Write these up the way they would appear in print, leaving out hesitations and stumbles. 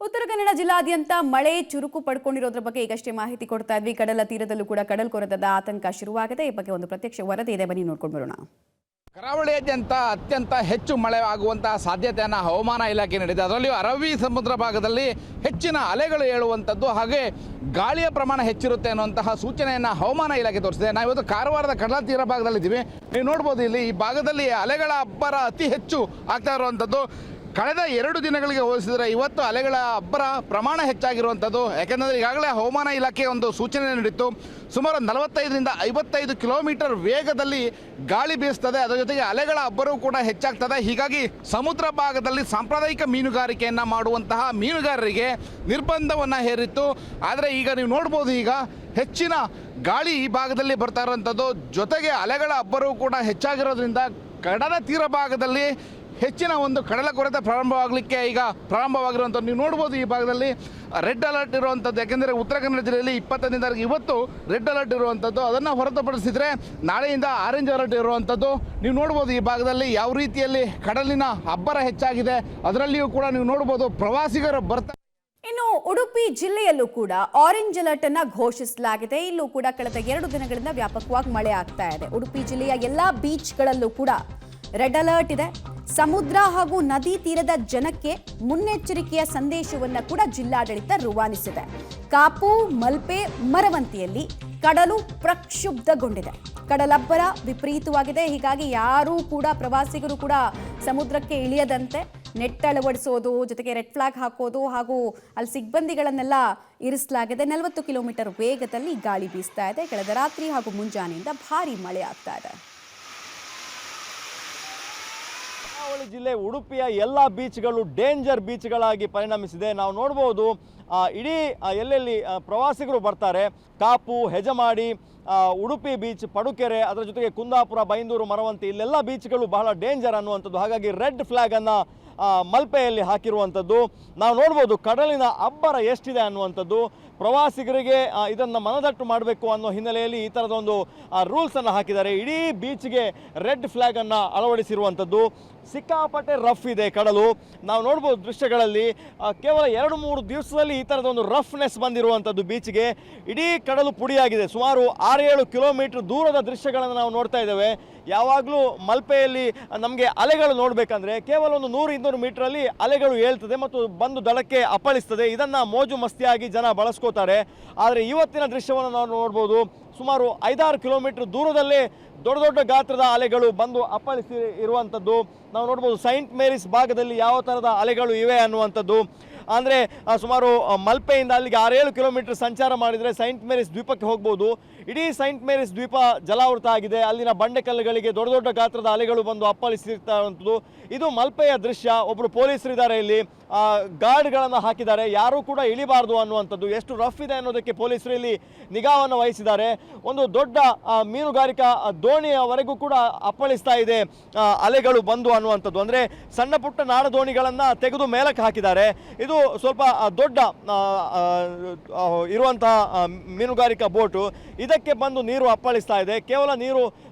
ಉತ್ತರ ಕನ್ನಡ ಜಿಲ್ಲಾದ್ಯಂತ ಮಳೆ ಚುರುಕು ಪಡ್ಕೊಂಡಿರೋದ್ರ ಬಗ್ಗೆ ಈಗಷ್ಟೇ ಮಾಹಿತಿ ಕೊಡ್ತಾ ಇದ್ವಿ. ಕಡಲ ತೀರದಲ್ಲೂ ಕೂಡ ಕಡಲ್ಕೊರೆತದ ಆತಂಕ ಶುರುವಾಗಿದೆ. ಈ ಬಗ್ಗೆ ಒಂದು ಪ್ರತ್ಯಕ್ಷ ವರದಿ ಇದೆ, ಬನ್ನಿ ನೋಡ್ಕೊಂಡು ಬರೋಣ. ಕರಾವಳಿಯಾದ್ಯಂತ ಅತ್ಯಂತ ಹೆಚ್ಚು ಮಳೆ ಆಗುವಂತಹ ಸಾಧ್ಯತೆಯನ್ನು ಹವಾಮಾನ ಇಲಾಖೆ ನೀಡಿದೆ. ಅದರಲ್ಲಿಯೂ ಅರಬ್ಬಿ ಸಮುದ್ರ ಭಾಗದಲ್ಲಿ ಹೆಚ್ಚಿನ ಅಲೆಗಳು ಏಳುವಂಥದ್ದು, ಹಾಗೆ ಗಾಳಿಯ ಪ್ರಮಾಣ ಹೆಚ್ಚಿರುತ್ತೆ ಅನ್ನುವಂತಹ ಸೂಚನೆಯನ್ನು ಹವಾಮಾನ ಇಲಾಖೆ ತೋರಿಸಿದೆ. ನಾವಿವತ್ತು ಕಾರವಾರದ ಕಡಲ ತೀರ ಭಾಗದಲ್ಲಿದ್ದೀವಿ. ನೀವು ನೋಡ್ಬೋದು, ಇಲ್ಲಿ ಈ ಭಾಗದಲ್ಲಿ ಅಲೆಗಳ ಅಬ್ಬರ ಅತಿ ಹೆಚ್ಚು ಆಗ್ತಾ ಇರುವಂಥದ್ದು. ಕಳೆದ 2 ದಿನಗಳಿಗೆ ಹೋಲಿಸಿದರೆ ಇವತ್ತು ಅಲೆಗಳ ಅಬ್ಬರ ಪ್ರಮಾಣ ಹೆಚ್ಚಾಗಿರುವಂಥದ್ದು. ಯಾಕೆಂದರೆ ಈಗಾಗಲೇ ಹವಾಮಾನ ಇಲಾಖೆ ಒಂದು ಸೂಚನೆ ನೀಡಿತ್ತು. ಸುಮಾರು 45ರಿಂದ 55 ಕಿಲೋಮೀಟರ್ ವೇಗದಲ್ಲಿ ಗಾಳಿ ಬೀಸ್ತದೆ. ಅದರ ಜೊತೆಗೆ ಅಲೆಗಳ ಅಬ್ಬರವೂ ಕೂಡ ಹೆಚ್ಚಾಗ್ತದೆ. ಹೀಗಾಗಿ ಸಮುದ್ರ ಭಾಗದಲ್ಲಿ ಸಾಂಪ್ರದಾಯಿಕ ಮೀನುಗಾರಿಕೆಯನ್ನು ಮಾಡುವಂತಹ ಮೀನುಗಾರರಿಗೆ ನಿರ್ಬಂಧವನ್ನು ಹೇರಿತ್ತು. ಆದರೆ ಈಗ ನೀವು ನೋಡ್ಬೋದು, ಈಗ ಹೆಚ್ಚಿನ ಗಾಳಿ ಈ ಭಾಗದಲ್ಲಿ ಬರ್ತಾ ಇರುವಂಥದ್ದು, ಜೊತೆಗೆ ಅಲೆಗಳ ಅಬ್ಬರವೂ ಕೂಡ ಹೆಚ್ಚಾಗಿರೋದ್ರಿಂದ ಕಡಲ ತೀರ ಭಾಗದಲ್ಲಿ ಹೆಚ್ಚಿನ ಒಂದು ಕಡಲ ಕೊರೆತ ಪ್ರಾರಂಭವಾಗಿರುವಂಥದ್ದು ನೀವು ನೋಡ್ಬೋದು. ಈ ಭಾಗದಲ್ಲಿ ರೆಡ್ ಅಲರ್ಟ್ ಇರುವಂಥದ್ದು, ಯಾಕೆಂದರೆ ಉತ್ತರ ಕನ್ನಡ ಜಿಲ್ಲೆಯಲ್ಲಿ 25ನೇ ತಾರೀಕು ಇವತ್ತು ರೆಡ್ ಅಲರ್ಟ್ ಇರುವಂಥದ್ದು. ಅದನ್ನು ಹೊರತುಪಡಿಸಿದರೆ ನಾಳೆಯಿಂದ ಆರೆಂಜ್ ಅಲರ್ಟ್ ಇರುವಂಥದ್ದು. ನೀವು ನೋಡ್ಬೋದು ಈ ಭಾಗದಲ್ಲಿ ಯಾವ ರೀತಿಯಲ್ಲಿ ಕಡಲಿನ ಅಬ್ಬರ ಹೆಚ್ಚಾಗಿದೆ. ಅದರಲ್ಲಿಯೂ ಕೂಡ ನೀವು ನೋಡ್ಬೋದು ಪ್ರವಾಸಿಗರು ಬರ್ತಾರೆ. ಇನ್ನು ಉಡುಪಿ ಜಿಲ್ಲೆಯಲ್ಲೂ ಕೂಡ ಆರೆಂಜ್ ಅಲರ್ಟ್ ಅನ್ನ ಘೋಷಿಸಲಾಗಿದೆ. ಇಲ್ಲೂ ಕೂಡ ಕಳೆದ 2 ದಿನಗಳಿಂದ ವ್ಯಾಪಕವಾಗಿ ಮಳೆ ಆಗ್ತಾ ಇದೆ. ಉಡುಪಿ ಜಿಲ್ಲೆಯ ಎಲ್ಲಾ ಬೀಚ್ಗಳಲ್ಲೂ ಕೂಡ ರೆಡ್ ಅಲರ್ಟ್ ಇದೆ. ಸಮುದ್ರ ಹಾಗೂ ನದಿ ತೀರದ ಜನಕ್ಕೆ ಮುನ್ನೆಚ್ಚರಿಕೆಯ ಸಂದೇಶವನ್ನು ಕೂಡ ಜಿಲ್ಲಾಡಳಿತ ರವಾನಿಸಿದೆ. ಕಾಪು, ಮಲ್ಪೆ, ಮರವಂತಿಯಲ್ಲಿ ಕಡಲು ಪ್ರಕ್ಷುಬ್ಧಗೊಂಡಿದೆ. ಕಡಲಬ್ಬರ ವಿಪರೀತವಾಗಿದೆ. ಹೀಗಾಗಿ ಯಾರೂ ಕೂಡ ಪ್ರವಾಸಿಗರು ಕೂಡ ಸಮುದ್ರಕ್ಕೆ ಇಳಿಯದಂತೆ ನೆಟ್ ಅಳವಡಿಸೋದು, ಜೊತೆಗೆ ರೆಡ್ ಫ್ಲಾಗ್ ಹಾಕೋದು ಹಾಗೂ ಅಲ್ಲಿ ಸಿಬ್ಬಂದಿಗಳನ್ನೆಲ್ಲ ಇರಿಸಲಾಗಿದೆ. 40 ಕಿಲೋಮೀಟರ್ ವೇಗದಲ್ಲಿ ಗಾಳಿ ಬೀಸ್ತಾ ಇದೆ. ಕಳೆದ ರಾತ್ರಿ ಹಾಗೂ ಮುಂಜಾನೆಯಿಂದ ಭಾರೀ ಮಳೆ ಆಗ್ತಾ ಇದೆ. ಕರಾವಳಿ ಜಿಲ್ಲೆ ಉಡುಪಿಯ ಎಲ್ಲ ಬೀಚ್ಗಳು ಡೇಂಜರ್ ಬೀಚ್ಗಳಾಗಿ ಪರಿಣಮಿಸಿದೆ. ನಾವು ನೋಡ್ಬೋದು, ಇಡೀ ಎಲ್ಲೆಲ್ಲಿ ಪ್ರವಾಸಿಗರು ಬರ್ತಾರೆ, ಕಾಪು, ಹೆಜಮಾಡಿ, ಉಡುಪಿ ಬೀಚ್, ಪಡುಕೆರೆ, ಅದರ ಜೊತೆಗೆ ಕುಂದಾಪುರ, ಬೈಂದೂರು, ಮರವಂತಿ, ಇಲ್ಲೆಲ್ಲ ಬೀಚ್ಗಳು ಬಹಳ ಡೇಂಜರ್ ಅನ್ನುವಂಥದ್ದು. ಹಾಗಾಗಿ ರೆಡ್ ಫ್ಲಾಗನ್ನು ಮಲ್ಪೆಯಲ್ಲಿ ಹಾಕಿರುವಂಥದ್ದು ನಾವು ನೋಡ್ಬೋದು. ಕಡಲಿನ ಅಬ್ಬರ ಎಷ್ಟಿದೆ ಅನ್ನುವಂಥದ್ದು ಪ್ರವಾಸಿಗರಿಗೆ ಇದನ್ನು ಮನದಟ್ಟು ಮಾಡಬೇಕು ಅನ್ನೋ ಹಿನ್ನೆಲೆಯಲ್ಲಿ ಈ ಥರದ ಒಂದು ರೂಲ್ಸನ್ನು ಹಾಕಿದ್ದಾರೆ. ಇಡೀ ಬೀಚ್ಗೆ ರೆಡ್ ಫ್ಲಾಗನ್ನು ಅಳವಡಿಸಿರುವಂಥದ್ದು. ಸಿಕ್ಕಾಪಟ್ಟೆ ರಫ್ ಇದೆ ಕಡಲು. ನಾವು ನೋಡ್ಬೋದು ದೃಶ್ಯಗಳಲ್ಲಿ, ಕೇವಲ 2-3 ದಿವಸದಲ್ಲಿ ಈ ಥರದ ಒಂದು ರಫ್ನೆಸ್ ಬಂದಿರುವಂಥದ್ದು ಬೀಚ್ಗೆ. ಇಡೀ ಕಡಲು ಪುಡಿಯಾಗಿದೆ. ಸುಮಾರು 6-7 ಕಿಲೋಮೀಟರ್ ದೂರದ ದೃಶ್ಯಗಳನ್ನು ನಾವು ನೋಡ್ತಾ ಇದ್ದೇವೆ. ಯಾವಾಗಲೂ ಮಲ್ಪೆಯಲ್ಲಿ ನಮಗೆ ಅಲೆಗಳು ನೋಡಬೇಕಂದ್ರೆ ಕೇವಲ ಒಂದು 100-200 ಮೀಟ್ರಲ್ಲಿ ಅಲೆಗಳು ಏಳ್ತದೆ ಮತ್ತು ಬಂದು ದಡಕ್ಕೆ ಅಪ್ಪಳಿಸ್ತದೆ. ಇದನ್ನು ಮೋಜು ಮಸ್ತಿಯಾಗಿ ಜನ ಬಳಸ್ಕೋತಾರೆ. ಆದರೆ ಇವತ್ತಿನ ದೃಶ್ಯವನ್ನು ನಾವು ನೋಡ್ಬೋದು, ಸುಮಾರು 5-6 ಕಿಲೋಮೀಟರ್ ದೂರದಲ್ಲೇ ದೊಡ್ಡ ದೊಡ್ಡ ಗಾತ್ರದ ಅಲೆಗಳು ಬಂದು ಅಪ್ಪಳಿಸಿ ಇರುವಂಥದ್ದು ನಾವು ನೋಡ್ಬೋದು. ಸೈಂಟ್ ಮೇರಿಸ್ ಭಾಗದಲ್ಲಿ ಯಾವ ಥರದ ಅಲೆಗಳು ಇವೆ ಅನ್ನುವಂಥದ್ದು. ಅಂದರೆ ಸುಮಾರು ಮಲ್ಪೆಯಿಂದ ಅಲ್ಲಿಗೆ 6-7 ಕಿಲೋಮೀಟರ್ ಸಂಚಾರ ಮಾಡಿದರೆ ಸೈಂಟ್ ಮೇರಿಸ್ ದ್ವೀಪಕ್ಕೆ ಹೋಗ್ಬೋದು. ಇಡೀ ಸೈಂಟ್ ಮೇರಿಸ್ ದ್ವೀಪ ಜಲಾವೃತ ಆಗಿದೆ. ಅಲ್ಲಿನ ಬಂಡೆಕಲ್ಲುಗಳಿಗೆ ದೊಡ್ಡ ದೊಡ್ಡ ಗಾತ್ರದ ಅಲೆಗಳು ಬಂದು ಅಪ್ಪಳಿಸಿರ್ತಕ್ಕಂಥದ್ದು ಇದು ಮಲ್ಪೆಯ ದೃಶ್ಯ. ಒಬ್ಬರು ಪೊಲೀಸರಿದ್ದಾರೆ, ಇಲ್ಲಿ ಗಾರ್ಡ್ಗಳನ್ನು ಹಾಕಿದ್ದಾರೆ, ಯಾರೂ ಕೂಡ ಇಳಿಬಾರ್ದು ಅನ್ನುವಂಥದ್ದು. ಎಷ್ಟು ರಫ್ ಇದೆ ಅನ್ನೋದಕ್ಕೆ ಪೊಲೀಸರು ಇಲ್ಲಿ ನಿಗಾವನ್ನು ವಹಿಸಿದ್ದಾರೆ. ಒಂದು ದೊಡ್ಡ ಮೀನುಗಾರಿಕಾ ದೋಣಿಯವರೆಗೂ ಕೂಡ ಅಪ್ಪಳಿಸ್ತಾ ಇದೆ ಅಲೆಗಳು ಬಂದು ಅನ್ನುವಂಥದ್ದು. ಅಂದರೆ ಸಣ್ಣ ಪುಟ್ಟ ನಾಡ ದೋಣಿಗಳನ್ನು ತೆಗೆದು ಮೇಲಕ್ಕೆ ಹಾಕಿದ್ದಾರೆ. ಇದು ಸ್ವಲ್ಪ ದೊಡ್ಡ ಇರುವಂತಹ ಮೀನುಗಾರಿಕಾ ಬೋಟು, ಇದಕ್ಕೆ ಬಂದು ನೀರು ಅಪ್ಪಳಿಸ್ತಾ ಇದೆ. ಕೇವಲ ನೀರು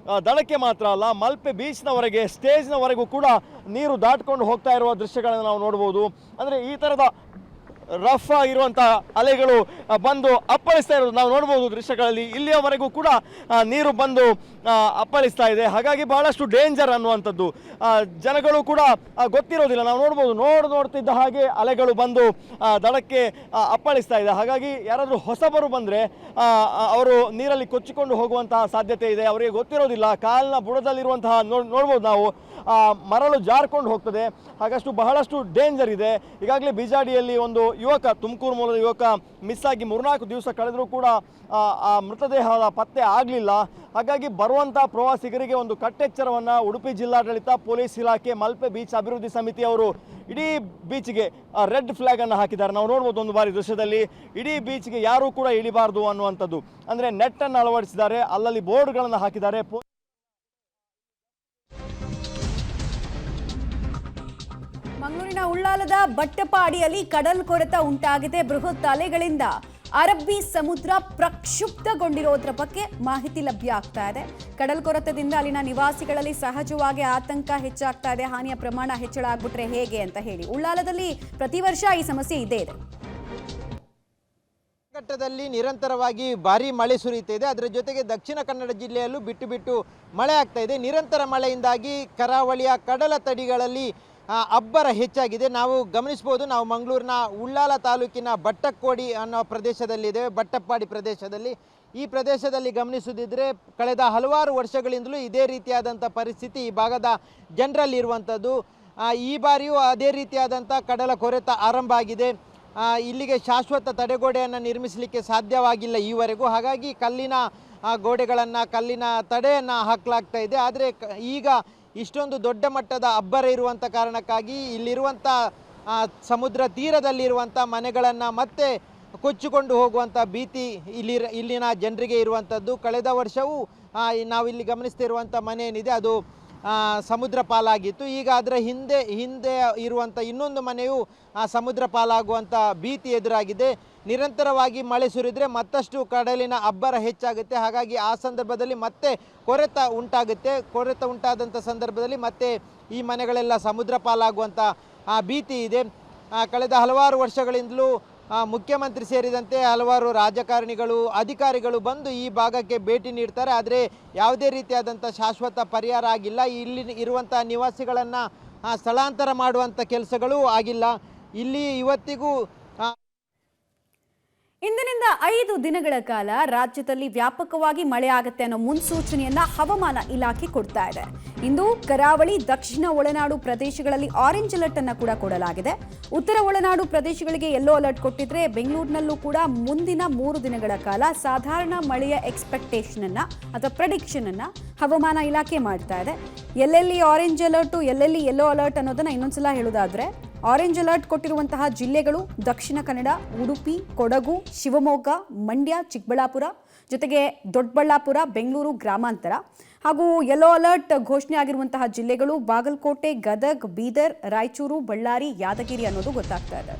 ದಡಕ್ಕೆ ಮಾತ್ರ ಅಲ್ಲ, ಮಲ್ಪೆ ಬೀಚ್ನವರೆಗೆ, ಸ್ಟೇಜ್ನವರೆಗೂ ಕೂಡ ನೀರು ದಾಟ್ಕೊಂಡು ಹೋಗ್ತಾ ಇರುವ ದೃಶ್ಯಗಳನ್ನು ನಾವು ನೋಡ್ಬೋದು. ಅಂದರೆ ಈ ಥರದ ರಫ್ ಆಗಿರುವಂತಹ ಅಲೆಗಳು ಬಂದು ಅಪ್ಪಳಿಸ್ತಾ ಇರೋದು ನಾವು ನೋಡ್ಬೋದು ದೃಶ್ಯಗಳಲ್ಲಿ. ಇಲ್ಲಿಯವರೆಗೂ ಕೂಡ ನೀರು ಬಂದು ಅಪ್ಪಳಿಸ್ತಾ ಇದೆ. ಹಾಗಾಗಿ ಬಹಳಷ್ಟು ಡೇಂಜರ್ ಅನ್ನುವಂಥದ್ದು ಜನಗಳು ಕೂಡ ಗೊತ್ತಿರೋದಿಲ್ಲ. ನಾವು ನೋಡ್ಬೋದು, ನೋಡ್ತಿದ್ದ ಹಾಗೆ ಅಲೆಗಳು ಬಂದು ದಡಕ್ಕೆ ಅಪ್ಪಳಿಸ್ತಾ ಇದೆ. ಹಾಗಾಗಿ ಯಾರಾದರೂ ಹೊಸಬರು ಬಂದರೆ ಅವರು ನೀರಲ್ಲಿ ಕೊಚ್ಚಿಕೊಂಡು ಹೋಗುವಂತಹ ಸಾಧ್ಯತೆ ಇದೆ. ಅವರಿಗೆ ಗೊತ್ತಿರೋದಿಲ್ಲ. ಕಾಲಿನ ಬುಡದಲ್ಲಿರುವಂತಹ ನೋಡ್ಬೋದು ನಾವು, ಮರಳು ಜಾರ್ಕೊಂಡು ಹೋಗ್ತದೆ. ಹಾಗಷ್ಟು ಬಹಳಷ್ಟು ಡೇಂಜರ್ ಇದೆ. ಈಗಾಗಲೇ ಬಿಜಾಡಿಯಲ್ಲಿ ಒಂದು ಯುವಕ, ತುಮಕೂರು ಮೂಲದ ಯುವಕ ಮಿಸ್ ಆಗಿ 3-4 ದಿವಸ ಕಳೆದರೂ ಕೂಡ ಆ ಮೃತದೇಹದ ಪತ್ತೆ ಆಗಲಿಲ್ಲ. ಹಾಗಾಗಿ ಬರುವಂಥ ಪ್ರವಾಸಿಗರಿಗೆ ಒಂದು ಕಟ್ಟೆಚ್ಚರವನ್ನು ಉಡುಪಿ ಜಿಲ್ಲಾಡಳಿತ, ಪೊಲೀಸ್ ಇಲಾಖೆ, ಮಲ್ಪೆ ಬೀಚ್ ಅಭಿವೃದ್ಧಿ ಸಮಿತಿಯವರು ಇಡೀ ಬೀಚ್ಗೆ ರೆಡ್ ಫ್ಲಾಗನ್ನು ಹಾಕಿದ್ದಾರೆ. ನಾವು ನೋಡ್ಬೋದು ಒಂದು ಬಾರಿ ದೃಶ್ಯದಲ್ಲಿ, ಇಡೀ ಬೀಚ್ಗೆ ಯಾರೂ ಕೂಡ ಇಳಿಬಾರ್ದು ಅನ್ನುವಂಥದ್ದು. ಅಂದರೆ ನೆಟ್ಟನ್ನು ಅಳವಡಿಸಿದ್ದಾರೆ, ಅಲ್ಲಲ್ಲಿ ಬೋರ್ಡ್ಗಳನ್ನು ಹಾಕಿದ್ದಾರೆ. ಮಂಗಳೂರಿನ ಉಳ್ಳಾಲದ ಬಟ್ಟಪಾಡಿಯಲ್ಲಿ ಕಡಲ್ ಕೊರೆತ ಉಂಟಾಗಿದೆ. ಬೃಹತ್ ಅಲೆಗಳಿಂದ ಅರಬ್ಬಿ ಸಮುದ್ರ ಪ್ರಕ್ಷುಬ್ಧಗೊಂಡಿರೋದ್ರ ಬಗ್ಗೆ ಮಾಹಿತಿ ಲಭ್ಯ ಆಗ್ತಾ ಇದೆ. ಕಡಲ್ಕೊರೆತದಿಂದ ಅಲ್ಲಿನ ನಿವಾಸಿಗಳಲ್ಲಿ ಸಹಜವಾಗಿ ಆತಂಕ ಹೆಚ್ಚಾಗ್ತಾ ಇದೆ. ಹಾನಿಯ ಪ್ರಮಾಣ ಹೆಚ್ಚಳ ಆಗ್ಬಿಟ್ರೆ ಹೇಗೆ ಅಂತ ಹೇಳಿ ಉಳ್ಳಾಲದಲ್ಲಿ ಪ್ರತಿ ವರ್ಷ ಈ ಸಮಸ್ಯೆ ಇದ್ದೇ ಇದೆ. ಘಟ್ಟದಲ್ಲಿ ನಿರಂತರವಾಗಿ ಭಾರಿ ಮಳೆ ಸುರಿಯುತ್ತಿದೆ. ಅದರ ಜೊತೆಗೆ ದಕ್ಷಿಣ ಕನ್ನಡ ಜಿಲ್ಲೆಯಲ್ಲೂ ಬಿಟ್ಟು ಬಿಟ್ಟು ಮಳೆ ಆಗ್ತಾ ಇದೆ. ನಿರಂತರ ಮಳೆಯಿಂದಾಗಿ ಕರಾವಳಿಯ ಕಡಲ ತಡಿಗಳಲ್ಲಿ ಅಬ್ಬರ ಹೆಚ್ಚಾಗಿದೆ. ನಾವು ಗಮನಿಸಬಹುದು, ನಾವು ಮಂಗಳೂರಿನ ಉಳ್ಳಾಲ ತಾಲೂಕಿನ ಬಟ್ಟಕ್ಕೋಡಿ ಅನ್ನೋ ಪ್ರದೇಶದಲ್ಲಿದೆ, ಬಟ್ಟಪ್ಪಾಡಿ ಪ್ರದೇಶದಲ್ಲಿ. ಈ ಪ್ರದೇಶದಲ್ಲಿ ಗಮನಿಸುತ್ತಿದ್ದರೆ ಕಳೆದ ಹಲವಾರು ವರ್ಷಗಳಿಂದಲೂ ಇದೇ ರೀತಿಯಾದಂಥ ಪರಿಸ್ಥಿತಿ ಈ ಭಾಗದ ಜನರಲ್ಲಿರುವಂಥದ್ದು. ಈ ಬಾರಿಯೂ ಅದೇ ರೀತಿಯಾದಂಥ ಕಡಲ ಕೊರೆತ ಆರಂಭ ಆಗಿದೆ. ಇಲ್ಲಿಗೆ ಶಾಶ್ವತ ತಡೆಗೋಡೆಯನ್ನು ನಿರ್ಮಿಸಲಿಕ್ಕೆ ಸಾಧ್ಯವಾಗಿಲ್ಲ ಈವರೆಗೂ. ಹಾಗಾಗಿ ಕಲ್ಲಿನ ಗೋಡೆಗಳನ್ನು, ಕಲ್ಲಿನ ತಡೆಯನ್ನು ಹಾಕಲಾಗ್ತಾ ಇದೆ. ಆದರೆ ಈಗ ಇಷ್ಟೊಂದು ದೊಡ್ಡ ಮಟ್ಟದ ಅಬ್ಬರ ಇರುವಂಥ ಕಾರಣಕ್ಕಾಗಿ ಇಲ್ಲಿರುವಂಥ ಸಮುದ್ರ ತೀರದಲ್ಲಿರುವಂಥ ಮನೆಗಳನ್ನು ಮತ್ತೆ ಕೊಚ್ಚಿಕೊಂಡು ಹೋಗುವಂಥ ಭೀತಿ ಇಲ್ಲಿನ ಜನರಿಗೆ ಇರುವಂಥದ್ದು. ಕಳೆದ ವರ್ಷವೂ ನಾವಿಲ್ಲಿ ಗಮನಿಸ್ತಿರುವಂಥ ಮನೆ ಏನಿದೆ ಅದು ಸಮುದ್ರ ಪಾಲಾಗಿತ್ತು. ಈಗ ಅದರ ಹಿಂದೆ ಇರುವಂಥ ಇನ್ನೊಂದು ಮನೆಯು ಸಮುದ್ರ ಪಾಲಾಗುವಂಥ ಭೀತಿ ಎದುರಾಗಿದೆ. ನಿರಂತರವಾಗಿ ಮಳೆ ಸುರಿದರೆ ಮತ್ತಷ್ಟು ಕಡಲಿನ ಅಬ್ಬರ ಹೆಚ್ಚಾಗುತ್ತೆ. ಹಾಗಾಗಿ ಆ ಸಂದರ್ಭದಲ್ಲಿ ಮತ್ತೆ ಕೊರೆತ ಉಂಟಾದಂಥ ಸಂದರ್ಭದಲ್ಲಿ ಮತ್ತೆ ಈ ಮನೆಗಳೆಲ್ಲ ಸಮುದ್ರ ಪಾಲಾಗುವಂಥ ಭೀತಿ ಇದೆ. ಕಳೆದ ಹಲವಾರು ವರ್ಷಗಳಿಂದಲೂ ಮುಖ್ಯಮಂತ್ರಿ ಸೇರಿದಂತೆ ಹಲವಾರು ರಾಜಕಾರಣಿಗಳು, ಅಧಿಕಾರಿಗಳು ಬಂದು ಈ ಭಾಗಕ್ಕೆ ಭೇಟಿ ನೀಡ್ತಾರೆ. ಆದರೆ ಯಾವುದೇ ರೀತಿಯಾದಂಥ ಶಾಶ್ವತ ಪರಿಹಾರ ಆಗಿಲ್ಲ. ಇಲ್ಲಿ ಇರುವಂಥ ನಿವಾಸಿಗಳನ್ನು ಸ್ಥಳಾಂತರ ಮಾಡುವಂಥ ಕೆಲಸಗಳು ಆಗಿಲ್ಲ. ಇಲ್ಲಿ ಇವತ್ತಿಗೂ ಇಂದಿನಿಂದ 5 ದಿನಗಳ ಕಾಲ ರಾಜ್ಯದಲ್ಲಿ ವ್ಯಾಪಕವಾಗಿ ಮಳೆ ಆಗುತ್ತೆ ಅನ್ನೋ ಮುನ್ಸೂಚನೆಯನ್ನ ಹವಾಮಾನ ಇಲಾಖೆ ಕೊಡ್ತಾ ಇದೆ. ಇಂದು ಕರಾವಳಿ, ದಕ್ಷಿಣ ಒಳನಾಡು ಪ್ರದೇಶಗಳಲ್ಲಿ ಆರೆಂಜ್ ಅಲರ್ಟ್ ಅನ್ನ ಕೂಡ ಕೊಡಲಾಗಿದೆ. ಉತ್ತರ ಒಳನಾಡು ಪ್ರದೇಶಗಳಿಗೆ ಯೆಲ್ಲೋ ಅಲರ್ಟ್ ಕೊಟ್ಟಿದ್ರೆ ಬೆಂಗಳೂರಿನಲ್ಲೂ ಕೂಡ ಮುಂದಿನ 3 ದಿನಗಳ ಕಾಲ ಸಾಧಾರಣ ಮಳೆಯ ಎಕ್ಸ್ಪೆಕ್ಟೇಷನ್ ಅನ್ನ ಅಥವಾ ಪ್ರೆಡಿಕ್ಷನ್ ಅನ್ನ ಹವಾಮಾನ ಇಲಾಖೆ ಮಾಡ್ತಾ ಇದೆ. ಎಲ್ಲೆಲ್ಲಿ ಆರೆಂಜ್ ಅಲರ್ಟ್, ಎಲ್ಲೆಲ್ಲಿ ಯೆಲ್ಲೋ ಅಲರ್ಟ್ ಅನ್ನೋದನ್ನ ಇನ್ನೊಂದ್ಸಲ ಹೇಳೋದಾದ್ರೆ, ಆರೆಂಜ್ ಅಲರ್ಟ್ ಕೊಟ್ಟಿರುವಂತಹ ಜಿಲ್ಲೆಗಳು ದಕ್ಷಿಣ ಕನ್ನಡ, ಉಡುಪಿ, ಕೊಡಗು, ಶಿವಮೊಗ್ಗ, ಮಂಡ್ಯ, ಚಿಕ್ಕಬಳ್ಳಾಪುರ, ಜೊತೆಗೆ ದೊಡ್ಡಬಳ್ಳಾಪುರ, ಬೆಂಗಳೂರು ಗ್ರಾಮಾಂತರ. ಹಾಗೂ ಯೆಲ್ಲೋ ಅಲರ್ಟ್ ಘೋಷಣೆ ಆಗಿರುವಂತಹ ಜಿಲ್ಲೆಗಳು ಬಾಗಲಕೋಟೆ, ಗದಗ್, ಬೀದರ್, ರಾಯಚೂರು, ಬಳ್ಳಾರಿ, ಯಾದಗಿರಿ ಅನ್ನೋದು ಗೊತ್ತಾಗ್ತಾ ಇದೆ.